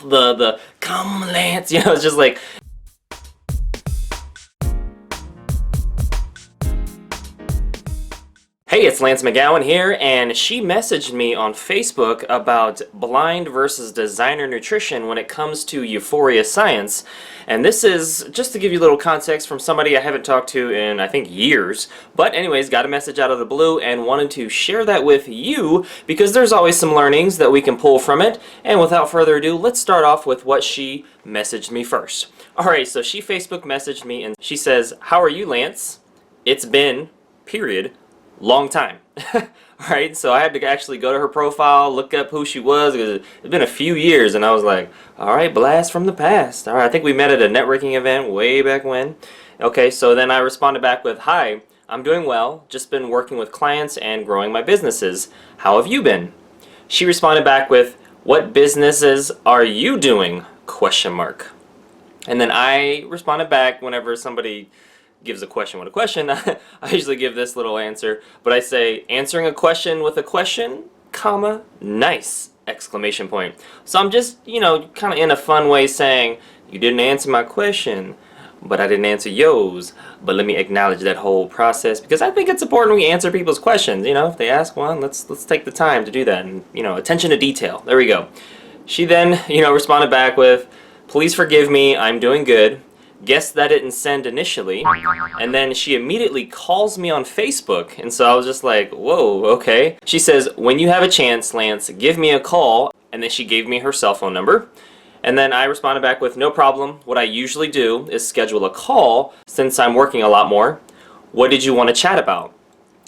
oh, the come Lance, you know, it's just like, hey, it's Lance McGowan here, and she messaged me on Facebook about blind versus designer nutrition when it comes to Uforia science. And this is, just to give you a little context from somebody I haven't talked to in, I think, years. But anyways, got a message out of the blue and wanted to share that with you because there's always some learnings that we can pull from it. And without further ado, let's start off with what she messaged me first. Alright, so she Facebook messaged me and she says, "How are you, Lance? It's been, period, long time." Alright, so I had to actually go to her profile, look up who she was, because it's been a few years, and I was like, alright, blast from the past. Alright, I think we met at a networking event way back when. Okay, so then I responded back with, "Hi, I'm doing well, just been working with clients and growing my businesses. How have you been?" She responded back with, "What businesses are you doing? Question mark." And then I responded back whenever somebody gives a question with a question. I usually give this little answer, but I say, answering a question with a question, comma, nice, exclamation point. So I'm just, you know, kind of in a fun way saying, you didn't answer my question, but I didn't answer yours, but let me acknowledge that whole process because I think it's important we answer people's questions. You know, if they ask one, let's take the time to do that, and, you know, attention to detail. There we go. She then, you know, responded back with, "Please forgive me, I'm doing good. Guess that didn't send initially." And then she immediately calls me on Facebook, and so I was just like, whoa, okay. She says, "When you have a chance, Lance, give me a call." And then she gave me her cell phone number. And then I responded back with, "No problem. What I usually do is schedule a call since I'm working a lot more. What did you want to chat about?"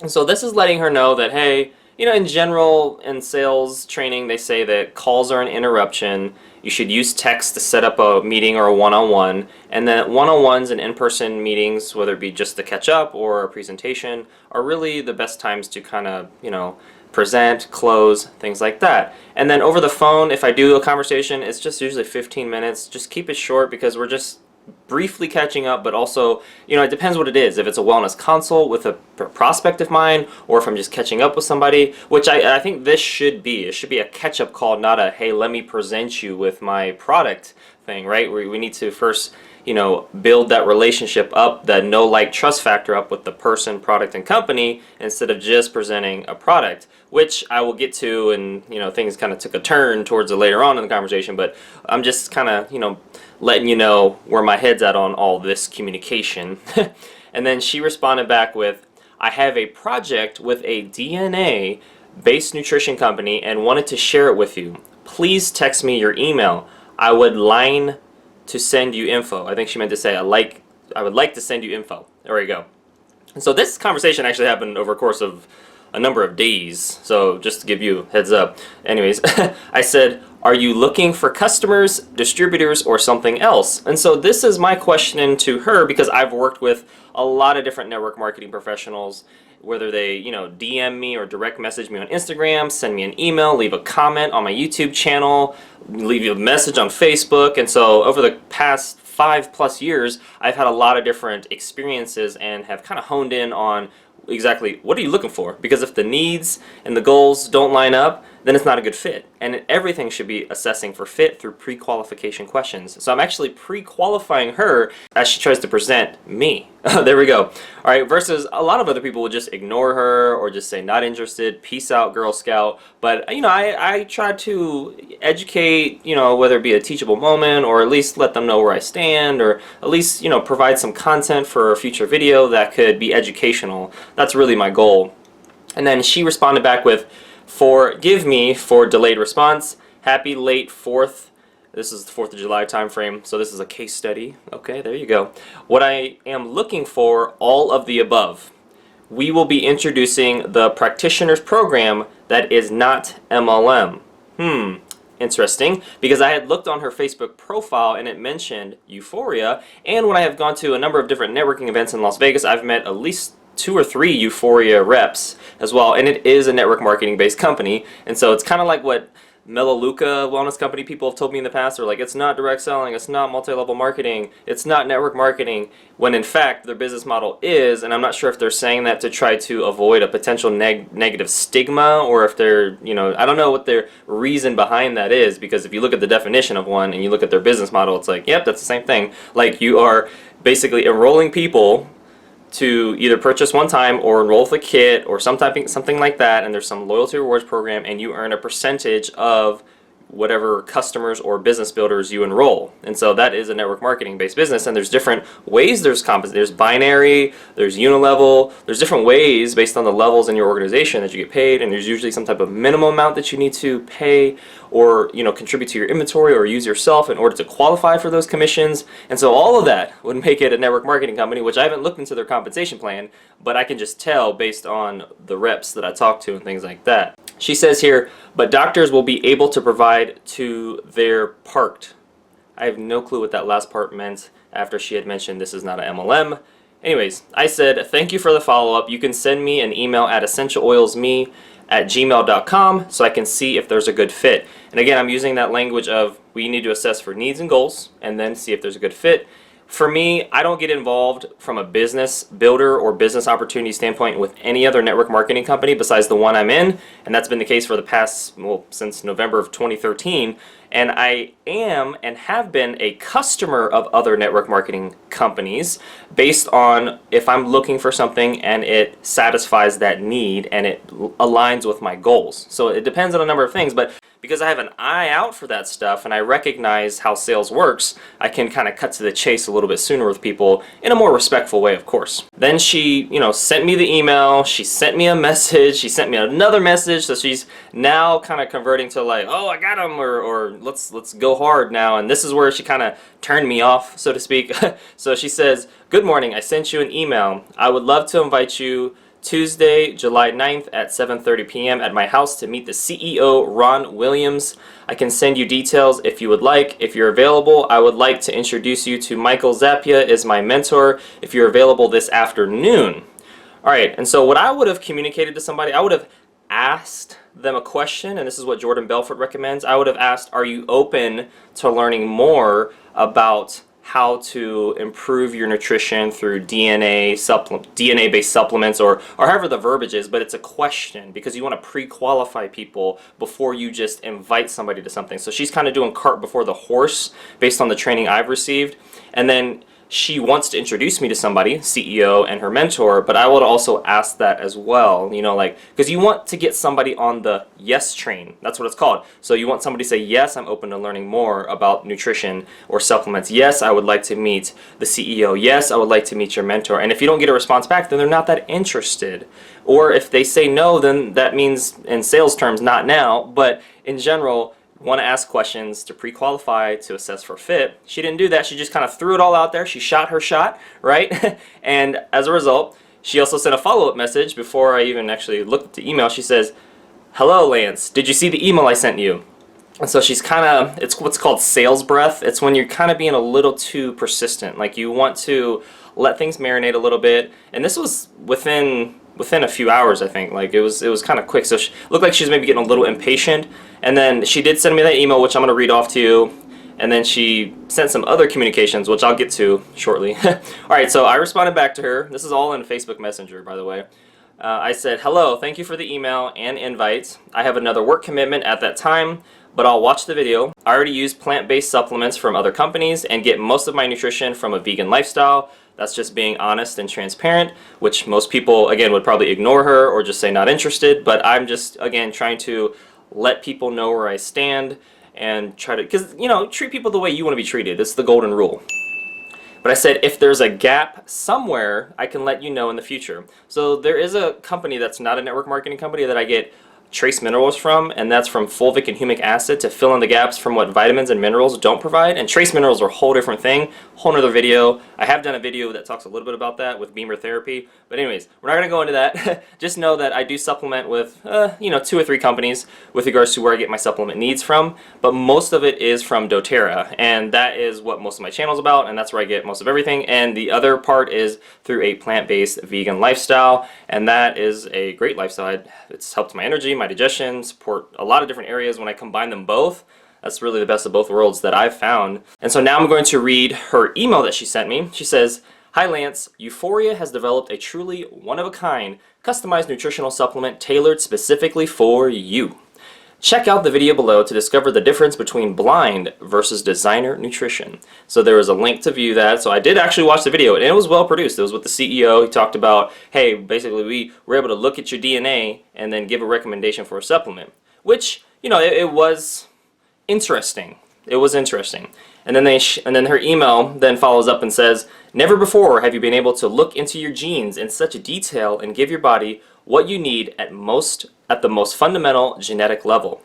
And so this is letting her know that, hey, you know, in general, in sales training, they say that calls are an interruption. You should use text to set up a meeting or a one-on-one. And then one-on-ones and in-person meetings, whether it be just to catch up or a presentation, are really the best times to kind of, you know, present, close, things like that. And then over the phone, if I do a conversation, it's just usually 15 minutes. Just keep it short because we're just briefly catching up, but also, you know, it depends what it is. If it's a wellness consult with a prospect of mine, or if I'm just catching up with somebody, which I think this should be. It should be a catch-up call, not a, hey, let me present you with my product thing, right? We need to first, you know, build that relationship up, that know, like, trust factor up with the person, product, and company, instead of just presenting a product, which I will get to, and, you know, things kind of took a turn towards it later on in the conversation, but I'm just kind of, you know, letting you know where my head's at on all this communication. And then she responded back with, "I have a project with a DNA-based nutrition company and wanted to share it with you. Please text me your email. I would line to send you info." I think she meant to say, I would like to send you info. There we go. And so this conversation actually happened over a course of a number of days, so just to give you a heads up. Anyways, I said, "Are you looking for customers, distributors, or something else?" And so this is my question to her because I've worked with a lot of different network marketing professionals, whether they, you know, DM me or direct message me on Instagram, send me an email, leave a comment on my YouTube channel, leave you a message on Facebook. And so over the past 5+ years, I've had a lot of different experiences and have kind of honed in on exactly what are you looking for, because if the needs and the goals don't line up, then it's not a good fit. And everything should be assessing for fit through pre-qualification questions. So I'm actually pre-qualifying her as she tries to present me. There we go. All right, versus a lot of other people would just ignore her or just say not interested, peace out, Girl Scout. But, you know, I try to educate, you know, whether it be a teachable moment or at least let them know where I stand, or at least, you know, provide some content for a future video that could be educational. That's really my goal. And then she responded back with, "Forgive me for delayed response. Happy late 4th." This is the 4th of July time frame, so this is a case study. Okay, there you go. "What I am looking for, all of the above. We will be introducing the practitioner's program that is not MLM." Interesting, because I had looked on her Facebook profile and it mentioned Uforia, and when I have gone to a number of different networking events in Las Vegas, I've met at least 2 or 3 Uforia reps as well, and it is a network marketing based company, and so it's kind of like what Melaleuca wellness company people have told me in the past are like, it's not direct selling, it's not multi-level marketing, it's not network marketing, when in fact their business model is. And I'm not sure if they're saying that to try to avoid a potential negative stigma, or if they're, I don't know what their reason behind that is, because if you look at the definition of one and you look at their business model, it's like, yep, that's the same thing. Like, you are basically enrolling people to either purchase one time or enroll with a kit or something like that, and there's some loyalty rewards program, and you earn a percentage of whatever customers or business builders you enroll. And so that is a network marketing based business, and there's different ways. There's binary, there's unilevel, there's different ways based on the levels in your organization that you get paid, and there's usually some type of minimum amount that you need to pay or contribute to your inventory or use yourself in order to qualify for those commissions. And so all of that would make it a network marketing company, which I haven't looked into their compensation plan, but I can just tell based on the reps that I talk to and things like that. She says here, but doctors will be able to provide to their part. I have no clue what that last part meant after she had mentioned this is not an MLM. Anyways, I said, thank you for the follow-up. You can send me an email at essentialoilsme@gmail.com so I can see if there's a good fit. And again, I'm using that language of we need to assess for needs and goals and then see if there's a good fit. For me, I don't get involved from a business builder or business opportunity standpoint with any other network marketing company besides the one I'm in, and that's been the case for the past, since November of 2013. And I am and have been a customer of other network marketing companies based on if I'm looking for something and it satisfies that need and it aligns with my goals. So it depends on a number of things, but because I have an eye out for that stuff and I recognize how sales works, I can kind of cut to the chase a little bit sooner with people in a more respectful way, of course. Then she, sent me the email, she sent me a message, she sent me another message, so she's now kind of converting to like, oh, I got him, or let's go hard now. And this is where she kind of turned me off, so to speak. So she says, good morning, I sent you an email. I would love to invite you Tuesday, July 9th at 7:30 p.m. at my house to meet the CEO, Ron Williams. I can send you details if you would like. If you're available, I would like to introduce you to Michael Zappia is my mentor if you're available this afternoon. All right, and so what I would have communicated to somebody, I would have asked them a question, and this is what Jordan Belfort recommends. I would have asked, are you open to learning more about how to improve your nutrition through DNA-based supplements, or however the verbiage is, but it's a question because you want to pre-qualify people before you just invite somebody to something. So she's kind of doing cart before the horse based on the training I've received. And then she wants to introduce me to somebody, CEO and her mentor, but I would also ask that as well, because you want to get somebody on the yes train. That's what it's called. So you want somebody to say, yes, I'm open to learning more about nutrition or supplements. Yes, I would like to meet the CEO. Yes, I would like to meet your mentor. And if you don't get a response back, then they're not that interested. Or if they say no, then that means in sales terms, not now, but in general, want to ask questions to pre-qualify to assess for fit. She didn't do that. She just kind of threw it all out there. She shot her shot, right? And as a result, she also sent a follow-up message before I even actually looked at the email. She says, hello, Lance. Did you see the email I sent you? And so she's kind of, it's what's called sales breath. It's when you're kind of being a little too persistent. Like you want to let things marinate a little bit. And this was within a few hours, I think. Like it was kind of quick. So she looked like she's maybe getting a little impatient. And then she did send me that email, which I'm going to read off to you. And then she sent some other communications, which I'll get to shortly. All right, so I responded back to her. This is all in Facebook Messenger, by the way. I said, hello, thank you for the email and invite. I have another work commitment at that time, but I'll watch the video. I already use plant-based supplements from other companies and get most of my nutrition from a vegan lifestyle. That's just being honest and transparent, which most people, again, would probably ignore her or just say not interested. But I'm just, again, trying to let people know where I stand and try to, because, treat people the way you want to be treated. It's the golden rule. But I said, if there's a gap somewhere, I can let you know in the future. So there is a company that's not a network marketing company that I get trace minerals from, and that's from fulvic and humic acid to fill in the gaps from what vitamins and minerals don't provide. And trace minerals are a whole different thing, whole nother video. I have done a video that talks a little bit about that with Beamer Therapy, but anyways, we're not going to go into that. Just know that I do supplement with 2 or 3 companies with regards to where I get my supplement needs from, but most of it is from doTERRA, and that is what most of my channel is about, and that's where I get most of everything. And the other part is through a plant-based vegan lifestyle, and that is a great lifestyle. It's helped my energy, my digestion, support a lot of different areas. When I combine them both, that's really the best of both worlds that I've found. And so now I'm going to read her email that she sent me. She says, "Hi Lance, Uforia has developed a truly one-of-a-kind customized nutritional supplement tailored specifically for you. Check out the video below to discover the difference between blind versus designer nutrition." So there was a link to view that. So I did actually watch the video, and it was well produced. It was with the CEO. He talked about, hey, basically we were able to look at your DNA and then give a recommendation for a supplement, which, it was interesting. It was interesting. And then her email then follows up and says, "Never before have you been able to look into your genes in such detail and give your body what you need at the most fundamental genetic level.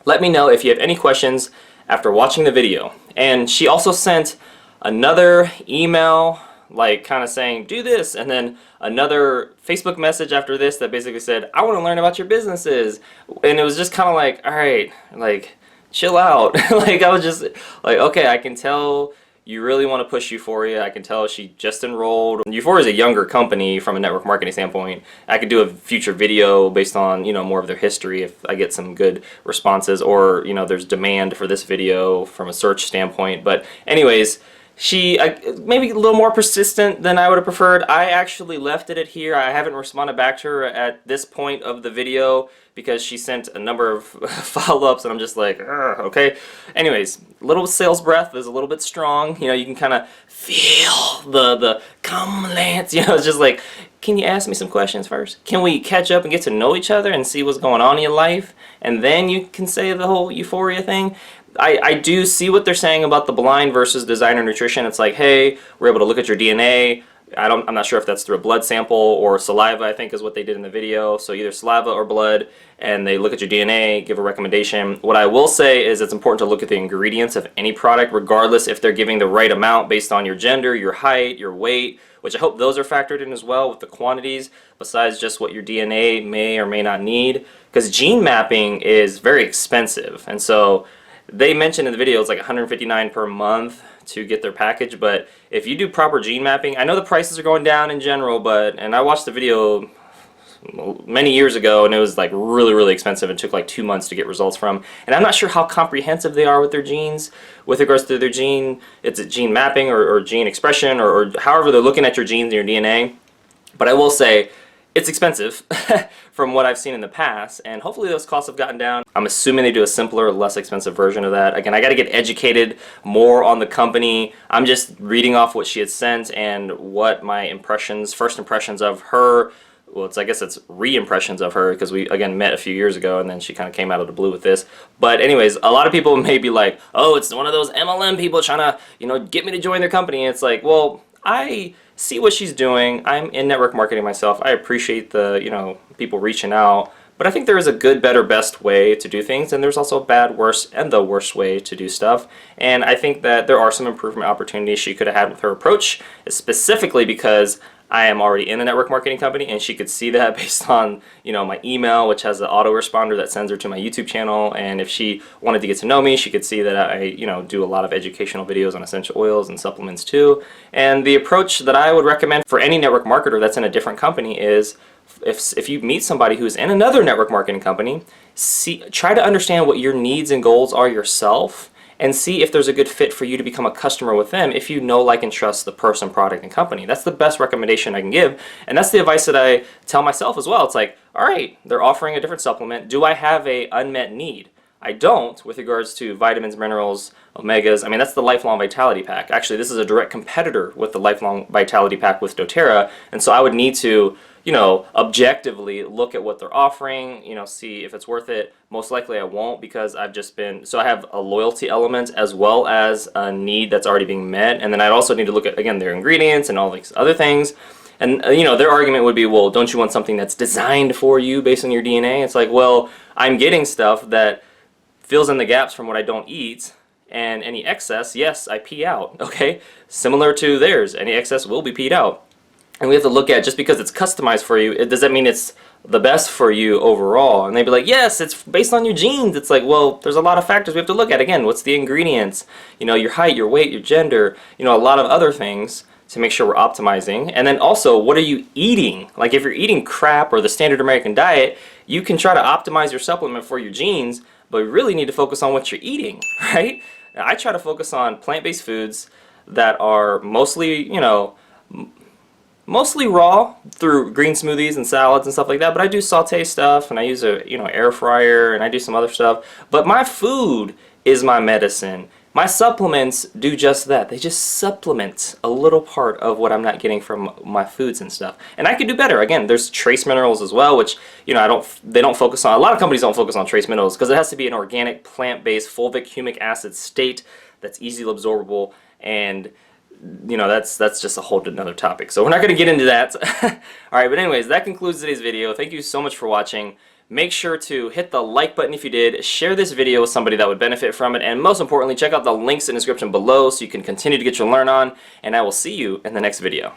Let me know if you have any questions after watching the video." And she also sent another email, like kind of saying, do this, and then another Facebook message after this that basically said, "I want to learn about your businesses." And it was just kind of like, all right, like, chill out. Like, I was just like, okay, I can tell you really want to push Uforia. I can tell she just enrolled. Uforia is a younger company from a network marketing standpoint. I could do a future video based on, more of their history if I get some good responses, or, there's demand for this video from a search standpoint. But anyways, she maybe a little more persistent than I would have preferred. I actually left it at here. I haven't responded back to her at this point of the video because she sent a number of follow-ups, and I'm just like, okay. Anyways, little sales breath is a little bit strong. You can kind of feel the come Lance. It's just like, can you ask me some questions first? Can we catch up and get to know each other and see what's going on in your life? And then you can say the whole Uforia thing. I do see what they're saying about the blind versus designer nutrition. It's like, hey, we're able to look at your DNA. I'm not sure if that's through a blood sample or saliva, I think is what they did in the video. So either saliva or blood, and they look at your DNA, give a recommendation. What I will say is it's important to look at the ingredients of any product, regardless if they're giving the right amount based on your gender, your height, your weight, which I hope those are factored in as well with the quantities, besides just what your DNA may or may not need. Because gene mapping is very expensive. And so they mentioned in the video it's like $159 per month to get their package, but if you do proper gene mapping, I know the prices are going down in general, and I watched the video many years ago, and it was like really, really expensive. It took like 2 months to get results from, and I'm not sure how comprehensive they are with their genes, with regards to their gene mapping or gene expression, or however they're looking at your genes and your DNA. But I will say, it's expensive from what I've seen in the past, and hopefully those costs have gotten down. I'm assuming they do a simpler, less expensive version of that. Again, I got to get educated more on the company. I'm just reading off what she had sent and what my first impressions of her, I guess it's re-impressions of her, because we, again, met a few years ago, and then she kind of came out of the blue with this. But anyways, a lot of people may be like, oh, it's one of those MLM people trying to, get me to join their company. And it's like, well, I see what she's doing. I'm in network marketing myself. I appreciate the, people reaching out. But I think there is a good, better, best way to do things, and there's also a bad, worse, and the worst way to do stuff. And I think that there are some improvement opportunities she could have had with her approach, specifically because I am already in a network marketing company, and she could see that based on, my email, which has an autoresponder that sends her to my YouTube channel. And if she wanted to get to know me, she could see that I, do a lot of educational videos on essential oils and supplements too. And the approach that I would recommend for any network marketer that's in a different company is, if you meet somebody who's in another network marketing company, try to understand what your needs and goals are yourself, and see if there's a good fit for you to become a customer with them if you know, like, and trust the person, product, and company. That's the best recommendation I can give, and that's the advice that I tell myself as well. It's like, all right, they're offering a different supplement. Do I have a unmet need? I don't, with regards to vitamins, minerals, omegas. I mean, that's the Lifelong Vitality Pack. Actually, this is a direct competitor with the Lifelong Vitality Pack with doTERRA, and so I would need to, objectively look at what they're offering, see if it's worth it. Most likely I won't, because I have a loyalty element as well as a need that's already being met, and then I'd also need to look at, again, their ingredients and all these other things. And, their argument would be, well, don't you want something that's designed for you based on your DNA? It's like, well, I'm getting stuff that fills in the gaps from what I don't eat, and any excess, yes, I pee out, okay? Similar to theirs, any excess will be peed out. And we have to look at, just because it's customized for you, does that mean it's the best for you overall? And they'd be like, yes, it's based on your genes. It's like, well, there's a lot of factors we have to look at. Again, what's the ingredients? Your height, your weight, your gender, a lot of other things to make sure we're optimizing. And then also, what are you eating? Like if you're eating crap or the standard American diet, you can try to optimize your supplement for your genes, but you really need to focus on what you're eating, right? Now, I try to focus on plant-based foods that are mostly, you know, mostly raw through green smoothies and salads and stuff like that, but I do saute stuff and I use a, you know, air fryer and I do some other stuff. But my food is my medicine. My supplements do just that. They just supplement a little part of what I'm not getting from my foods and stuff. And I could do better. Again, there's trace minerals as well, which, you know, they don't focus on, a lot of companies don't focus on trace minerals because it has to be an organic, plant-based, fulvic humic acid state that's easily absorbable, and you know, that's just a whole another topic. So we're not going to get into that. Alright, but anyways, that concludes today's video. Thank you so much for watching. Make sure to hit the like button if you did, share this video with somebody that would benefit from it, and most importantly, check out the links in the description below so you can continue to get your learn on, and I will see you in the next video.